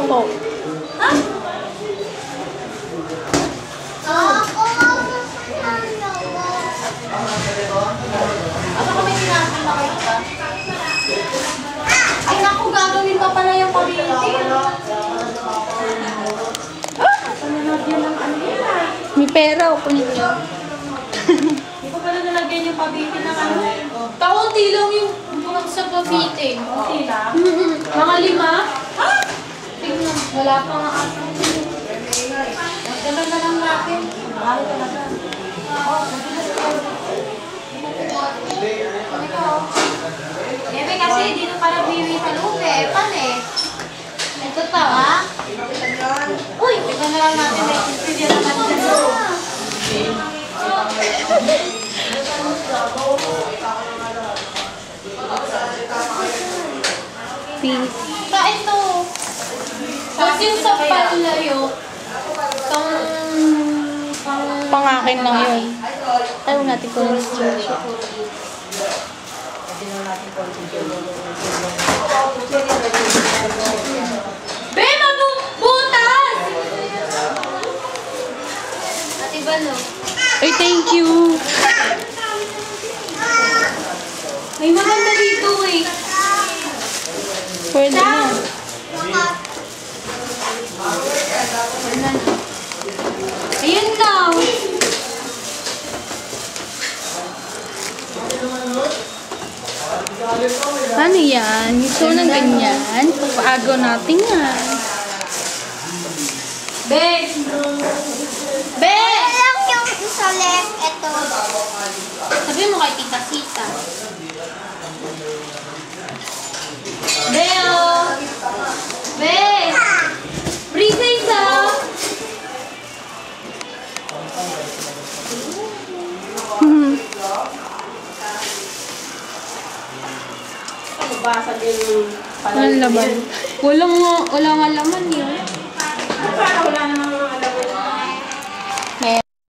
po. Ha? Ano kami sinasama kayo pa? Ay naku, gagawin pa pala yung pabiti. Nalagyan ng ano yun ah. May pera o kunin nyo. Hindi ko pala nalagyan yung pabiti ng ano. Kaunti lang yung buwag sa pabiti. Kaunti lang? Mga 5? Ha? Tingnan, wala pa nga ako. Magdala na lang natin. Mahal talaga. Oo, mabilis ko. Bebe, kasi dito pala biwi sa loob eh. Pan eh. Ito to, ha? Uy, tignan na lang natin. May consider naman dyan. Peace. Sa ito. Tapos yung sa palayo, Pangakin lang yun. Ayaw natin ko ng screenshot. Be, mabubutas! Ate Balo. Ay, thank you. May maganda dito eh. Pwede na. Ayun daw. Ano yan? Gusto mo ng ganyan? Papaagaw natin yan. Be! Be! Lang yung isa left, ito. Sabi mo kay Tita Sita. Be, oh! Be! Princess, oh! Walang laman. Wala nga laman yun.